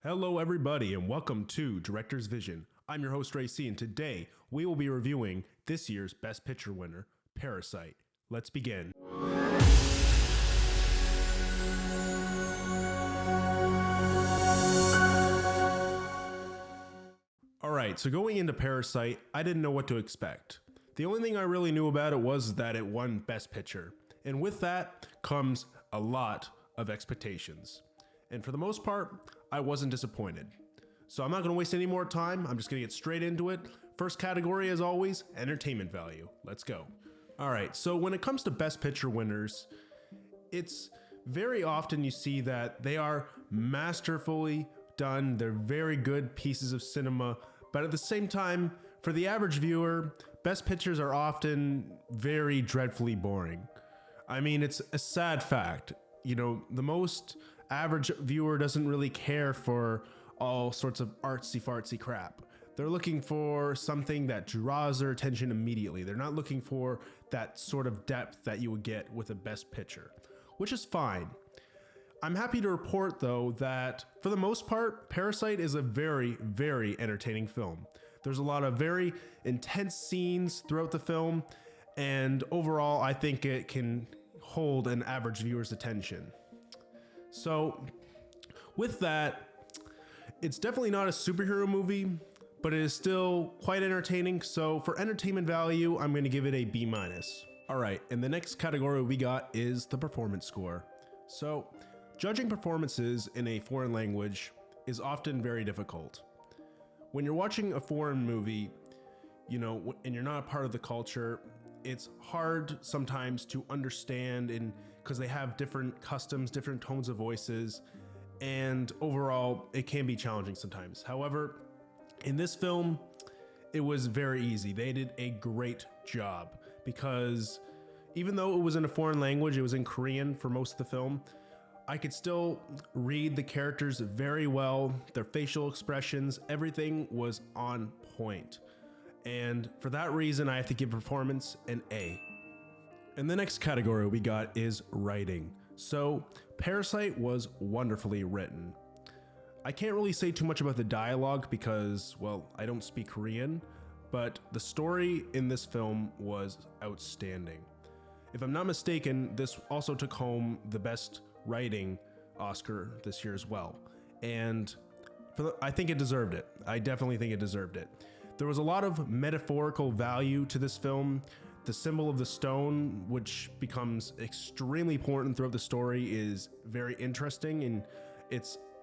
Hello, everybody, and welcome to Director's Vision. I'm your host, Ray C, and today we will be reviewing this year's Best Picture winner, Parasite. Let's begin. Alright, so going into Parasite, I didn't know what to expect. The only thing I really knew about it was that it won Best Picture. And with that comes a lot of expectations. And for the most part, I wasn't disappointed. So I'm not going to waste any more time. I'm just going to get straight into it. First category, as always, entertainment value. Let's go. All right, so when it comes to Best Picture winners, it's very often you see that they are masterfully done. They're very good pieces of cinema. But at the same time, for the average viewer, Best Pictures are often very dreadfully boring. I mean, it's a sad fact. You know, the most average viewer doesn't really care for all sorts of artsy-fartsy crap. They're looking for something that draws their attention immediately. They're not looking for that sort of depth that you would get with a Best Picture, which is fine. I'm happy to report, though, that for the most part, Parasite is a very, very entertaining film. There's a lot of very intense scenes throughout the film, and overall, I think it can hold an average viewer's attention. So, with that, it's definitely not a superhero movie, but it is still quite entertaining. So for entertainment value, I'm going to give it a B-. All right, and the next category we got is the performance score. So judging performances in a foreign language is often very difficult. When you're watching a foreign movie, you know, and you're not a part of the culture, it's hard sometimes to understand, and because they have different customs, different tones of voices, and overall it can be challenging sometimes. However, in this film, it was very easy. They did a great job because even though it was in a foreign language, it was in Korean for most of the film, I could still read the characters very well. Their facial expressions, everything was on point. And for that reason, I have to give performance an A. And the next category we got is writing. So Parasite was wonderfully written. I can't really say too much about the dialogue because, well, I don't speak Korean, but the story in this film was outstanding. If I'm not mistaken, this also took home the Best Writing Oscar this year as well. And I think it deserved it. I definitely think it deserved it. There was a lot of metaphorical value to this film. The symbol of the stone, which becomes extremely important throughout the story, is very interesting, and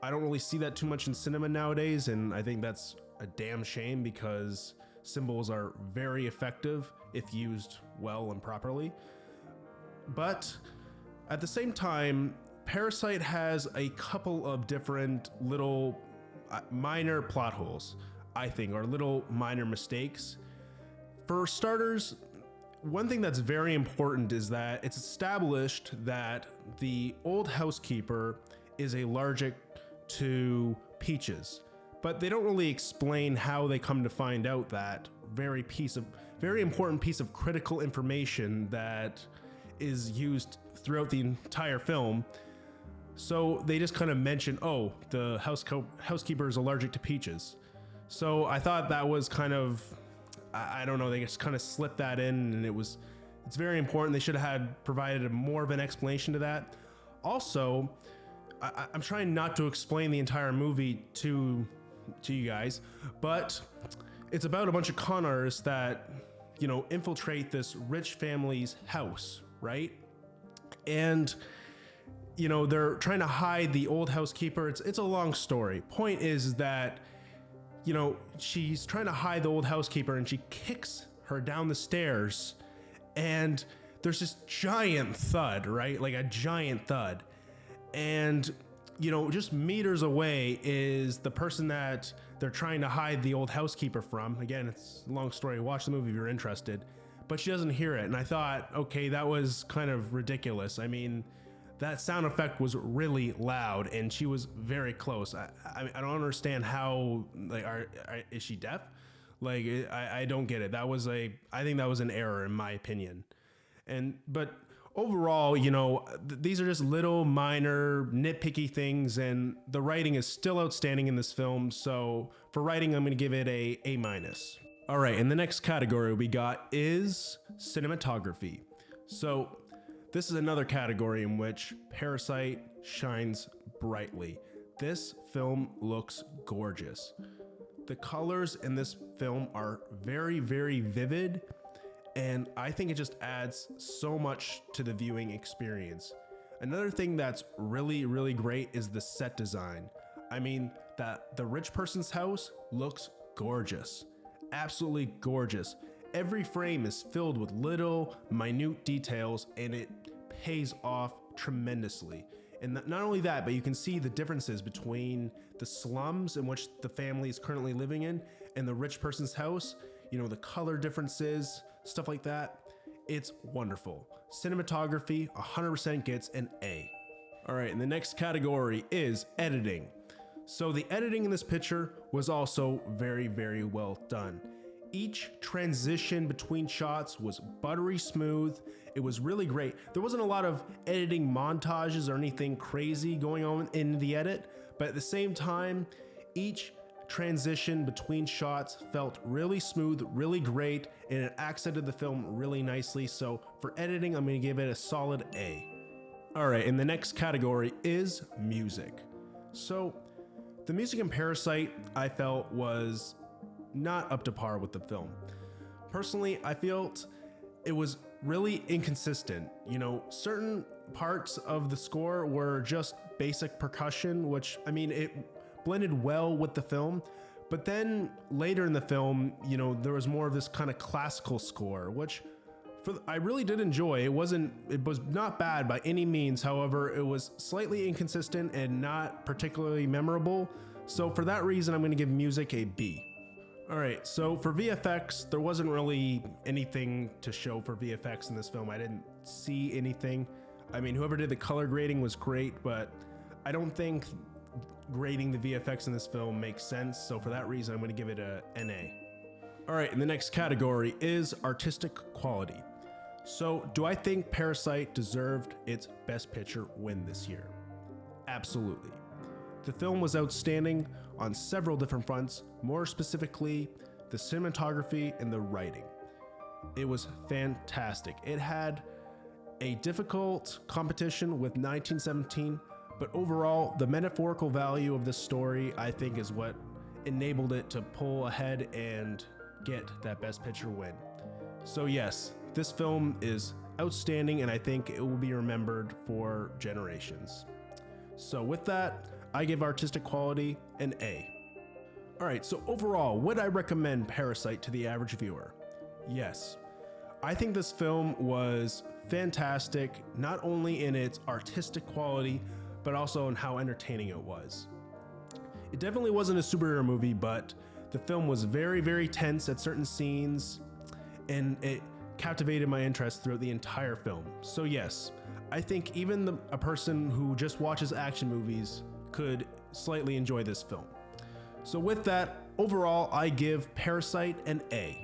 I don't really see that too much in cinema nowadays, and I think that's a damn shame because symbols are very effective if used well and properly. But at the same time, Parasite has a couple of different little minor plot holes, I think, or little minor mistakes. For starters, one thing that's very important is that it's established that the old housekeeper is allergic to peaches, but they don't really explain how they come to find out that very important piece of critical information that is used throughout the entire film. So they just kind of mention, oh, the housekeeper is allergic to peaches. So I thought that was kind of, I don't know, they just kind of slipped that in, and it's very important. They should have provided more of an explanation to that. Also, I'm trying not to explain the entire movie to you guys, but it's about a bunch of con artists that, you know, infiltrate this rich family's house, right? And, you know, they're trying to hide the old housekeeper. It's a long story. Point is that, you know, she's trying to hide the old housekeeper, and she kicks her down the stairs, and there's this giant thud, right? Like a giant thud. And, you know, just meters away is the person that they're trying to hide the old housekeeper from. Again, it's a long story. Watch the movie if you're interested. But she doesn't hear it. And I thought, okay, that was kind of ridiculous. I mean, that sound effect was really loud, and she was very close. I don't understand how, like, is she deaf? Like, I don't get it. I think that was an error in my opinion. But overall, you know, these are just little minor nitpicky things, and the writing is still outstanding in this film. So for writing, I'm going to give it a A-. All right, and the next category we got is cinematography. So this is another category in which Parasite shines brightly. This film looks gorgeous. The colors in this film are very, very vivid, and I think it just adds so much to the viewing experience. Another thing that's really, really great is the set design. I mean, that the rich person's house looks gorgeous, absolutely gorgeous. Every frame is filled with little minute details, and it pays off tremendously. And not only that, but you can see the differences between the slums in which the family is currently living in and the rich person's house. You know, the color differences, stuff like that. It's wonderful. Cinematography 100% gets an A. All right, and the next category is editing. So the editing in this picture was also very, very well done. Each transition between shots was buttery smooth. It was really great. There wasn't a lot of editing montages or anything crazy going on in the edit, but at the same time, each transition between shots felt really smooth, really great, and it accented the film really nicely. So for editing, I'm gonna give it a solid A. All right, and the next category is music. So the music in Parasite, I felt, was not up to par with the film. Personally, I felt it was really inconsistent. You know, certain parts of the score were just basic percussion, which, I mean, it blended well with the film. But then later in the film, you know, there was more of this kind of classical score, which I really did enjoy. It was not bad by any means. However, it was slightly inconsistent and not particularly memorable. So for that reason, I'm going to give music a B. All right, so for VFX, there wasn't really anything to show for VFX in this film. I didn't see anything. I mean, whoever did the color grading was great, but I don't think grading the VFX in this film makes sense. So for that reason, I'm going to give it an A. All right, and the next category is artistic quality. So do I think Parasite deserved its Best Picture win this year? Absolutely. The film was outstanding on several different fronts, more specifically, the cinematography and the writing. It was fantastic. It had a difficult competition with 1917, but overall, the metaphorical value of this story, I think, is what enabled it to pull ahead and get that Best Picture win. So yes, this film is outstanding, and I think it will be remembered for generations. So with that, I give artistic quality an A. All right, so overall, would I recommend Parasite to the average viewer? Yes. I think this film was fantastic, not only in its artistic quality, but also in how entertaining it was. It definitely wasn't a superhero movie, but the film was very, very tense at certain scenes, and it captivated my interest throughout the entire film. So yes, I think even a person who just watches action movies could slightly enjoy this film. So with that, overall, I give Parasite an A.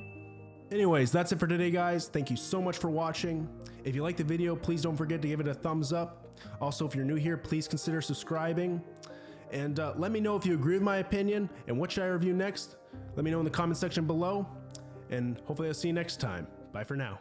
Anyways, that's it for today, guys. Thank you so much for watching. If you liked the video, please don't forget to give it a thumbs up. Also, if you're new here, please consider subscribing. And let me know if you agree with my opinion and what should I review next. Let me know in the comment section below. And hopefully I'll see you next time. Bye for now.